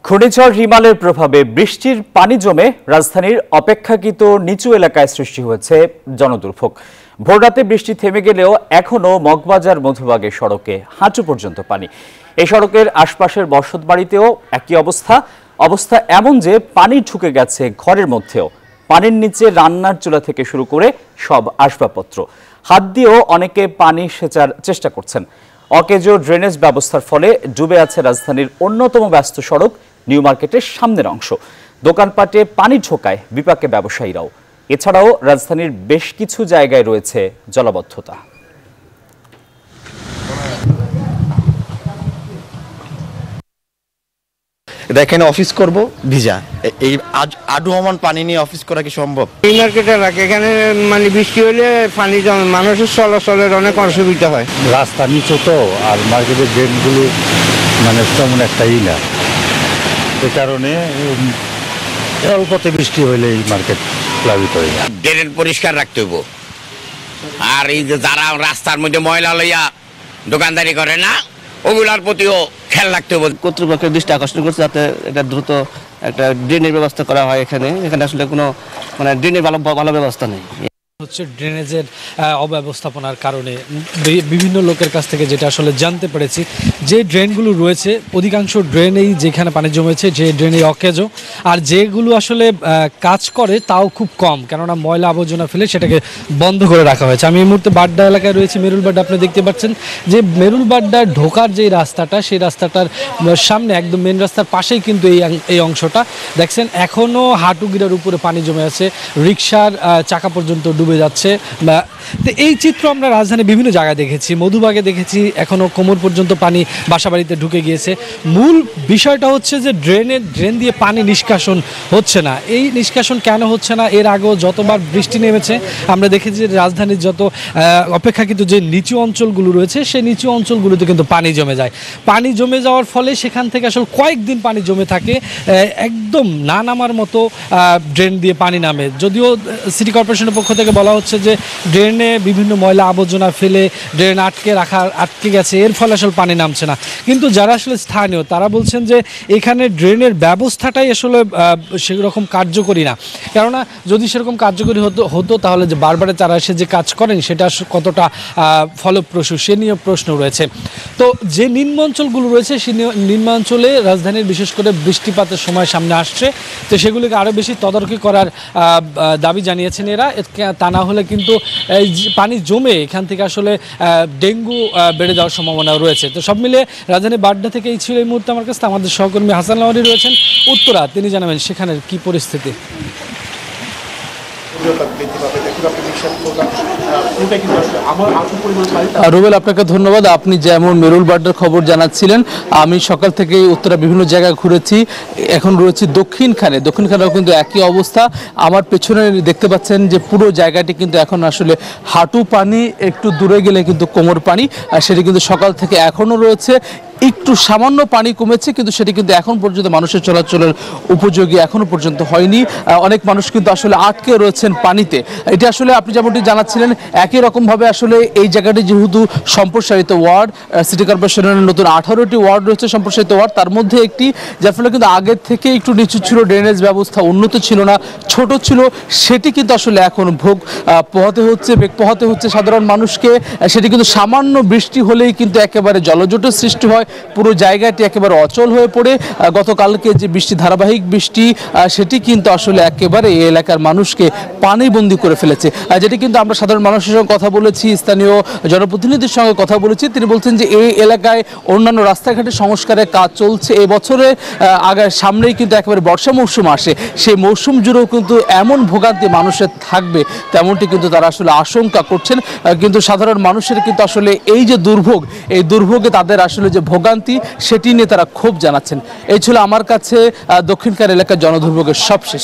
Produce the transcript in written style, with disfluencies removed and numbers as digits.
ঘূর্ণিঝড় রিমালের প্রভাবে বৃষ্টির পানি জমে রাজধানীর অপেক্ষাকৃত নিচু এলাকায় সৃষ্টি হয়েছে জনদুর্ভোগ। ভোররাতে বৃষ্টি থেমে গেলেও এখনও মগবাজার মধুবাগের সড়কে হাঁটু পর্যন্ত পানি। এই সড়কের আশপাশের বসতবাড়িতেও একই অবস্থা এমন যে পানি ঢুকে গেছে ঘরের মধ্যেও। পানির নিচে রান্নার চুলা থেকে শুরু করে সব আসবাবপত্র, হাত দিয়েও অনেকে পানি সেচার চেষ্টা করছেন। অকেজো ড্রেনেজ ব্যবস্থার ফলে ডুবে আছে রাজধানীর অন্যতম ব্যস্ত সড়ক নিউ মার্কেটের সামনের অংশ। দোকানপাটে পানি ঢোকায় বিপাকে ব্যবসায়ীরাও। এছাড়াও রাজধানীর বেশ কিছু জায়গায় রয়েছে জলাবদ্ধতা। এখানে অফিস করব ভিজা, এই আডুমান পানি নিয়ে অফিস করা কি সম্ভব? নিউ মার্কেট এলাকা, এখানে মানে বৃষ্টি হলে পানি জমে, মানুষের চলাচলের অনেক অসুবিধা হয়। রাস্তা নিচু তো, আর মার্কেটের ড্রেনগুলো মানে তেমন একটাই না, এ কারণে অল্পতে বৃষ্টি হলে এই মার্কেট প্লাবিত হয়ে যায়। ড্রেন পরিষ্কার রাখতে হইব, আর এই যে যারা রাস্তার মধ্যে ময়লা লইয়া দোকানদারি করে না, ওগুলার প্রতিও খেয়াল রাখতে হবে। কর্তৃপক্ষের দৃষ্টি আকর্ষণ করছে যাতে এটা দ্রুত একটা ড্রেনের ব্যবস্থা করা হয়। এখানে আসলে কোনো মানে ড্রেনের ভালো ব্যবস্থা নেই। হচ্ছে ড্রেনেজের অব্যবস্থাপনার কারণে বিভিন্ন লোকের কাছ থেকে যেটা আসলে জানতে পেরেছি, যে ড্রেনগুলো রয়েছে অধিকাংশ ড্রেনেই যেখানে পানি জমেছে যে ড্রেনেই অকেজো, আর যেগুলো আসলে কাজ করে তাও খুব কম, কেননা ময়লা আবর্জনা ফেলে সেটাকে বন্ধ করে রাখা হয়েছে। আমি এই মুহূর্তে বাড্ডা এলাকায় রয়েছি, মেরুল বাড্ডা। আপনি দেখতে পাচ্ছেন যে মেরুল বাড্ডার ঢোকার যে রাস্তাটা, সেই রাস্তাটার সামনে একদম মেন রাস্তার পাশেই কিন্তু এই অংশটা দেখছেন এখনও হাঁটু গিরার উপরে পানি জমে আছে, রিক্সার চাকা পর্যন্ত ডুবে যাচ্ছে। তো এই চিত্র আমরা রাজধানীর বিভিন্ন জায়গায় দেখেছি, মধুবাগে দেখেছি, এখনও কোমর পর্যন্ত পানি বাসাবাড়িতে ঢুকে গিয়েছে। মূল বিষয়টা হচ্ছে যে ড্রেন দিয়ে পানি নিষ্কাশন হচ্ছে না। এই নিষ্কাশন কেন হচ্ছে না? এর আগেও যতবার বৃষ্টি নেমেছে আমরা দেখেছি যে রাজধানীর যত অপেক্ষাকৃত যে নিচু অঞ্চলগুলো রয়েছে সেই নিচু অঞ্চলগুলোতে কিন্তু পানি জমে যায়। পানি জমে যাওয়ার ফলে সেখান থেকে আসলে কয়েকদিন পানি জমে থাকে, একদম না নামার মতো ড্রেন দিয়ে পানি নামে। যদিও সিটি কর্পোরেশনের পক্ষ থেকে বলা হচ্ছে যে ড্রেনে বিভিন্ন ময়লা আবর্জনা ফেলে ড্রেন আটকে গেছে, এর ফলে আসলে পানি নামছে না। কিন্তু যারা আসলে স্থানীয় তারা বলছেন যে এখানে ড্রেনের ব্যবস্থাটাই আসলে সেরকম কার্যকরী না, কেননা যদি সেরকম কার্যকরী হতো তাহলে যে বারবার তারা এসে যে কাজ করেন সেটা কতটা ফলপ্রসূ সে নিয়ে প্রশ্ন রয়েছে। তো যে নিম্ন অঞ্চলগুলো রয়েছে সেই নিম্ন অঞ্চলে রাজধানীর বিশেষ করে বৃষ্টিপাতের সময় সামনে আসছে, তো সেগুলিকে আরও বেশি তদারকি করার দাবি জানিয়েছেন এরা। তা না হলে কিন্তু পানি জমে এখান থেকে আসলে ডেঙ্গু বেড়ে যাওয়ার সম্ভাবনা রয়েছে। তো সব মিলে রাজধানী বাড্ডা থেকে এই ছিল এই মুহূর্তে আমার কাছে। আমাদের সহকর্মী হাসান লাওয়ারি রয়েছেন উত্তরা, তিনি জানাবেন সেখানের কি পরিস্থিতি। রুবেল, আপনাকে ধন্যবাদ। আপনি যেমন মেরুল বাড্ডার খবর জানাচ্ছিলেন, আমি সকাল থেকে উত্তরা বিভিন্ন জায়গায় ঘুরেছি। এখন রয়েছে দক্ষিণখানেও কিন্তু একই অবস্থা। আমার পেছনে দেখতে পাচ্ছেন যে পুরো জায়গাটি কিন্তু এখন আসলে হাঁটু পানি, একটু দূরে গেলে কিন্তু কোমর পানি, আর সেটি কিন্তু সকাল থেকে এখনও রয়েছে। একটু সামান্য পানি কমেছে, কিন্তু সেটি কিন্তু এখন পর্যন্ত মানুষের চলাচলের উপযোগী এখনো পর্যন্ত হয়নি। অনেক মানুষ কিন্তু আসলে আটকে রয়েছেন পানিতে। এটি আসলে আপনি যেমনটি জানাচ্ছিলেন, একই রকমভাবে আসলে এই জায়গাটি যেহেতু সম্প্রসারিত ওয়ার্ড, সিটি কর্পোরেশনের নতুন 18টি ওয়ার্ড রয়েছে সম্প্রসারিত ওয়ার্ড, তার মধ্যে একটি, যার ফলে কিন্তু আগের থেকে একটু নিচু ছিল, ড্রেনেজ ব্যবস্থা উন্নত ছিল না, ছোট ছিল, সেটি কিন্তু আসলে এখন বেগ পোহাতে হচ্ছে সাধারণ মানুষকে। সেটি কিন্তু সামান্য বৃষ্টি হলেই কিন্তু একেবারে জলজটের সৃষ্টি হয়, পুরো জায়গাটি একেবারে অচল হয়ে পড়ে। গতকালকে যে ধারাবাহিক বৃষ্টি, সেটি কিন্তু আসলে একেবারে এই এলাকার মানুষকে পানিবন্দী করে ফেলেছে। যেটি কিন্তু আমরা সাধারণ মানুষের সঙ্গে কথা বলেছি, স্থানীয় জনপ্রতিনিধির সঙ্গে কথা বলেছি, তিনি বলছেন যে এই এলাকায় অন্যান্য রাস্তাঘাটের সংস্কারের কাজ চলছে। এই বছরে সামনেই কিন্তু একেবারে বর্ষা মৌসুম আসে, সেই মৌসুম জুড়েও কিন্তু এমন ভোগান্তি মানুষের থাকবে তেমনটি কিন্তু তারা আসলে আশঙ্কা করছেন। কিন্তু সাধারণ মানুষের কিন্তু আসলে এই যে দুর্ভোগ, এই দুর্ভোগে তাদের আসলে যে ভোগান্তি, সেটি নিয়ে তারা ক্ষোভ জানাচ্ছেন। এই ছিল আমার কাছে দক্ষিণখান এলাকার জনদুর্ভোগের সবশেষ।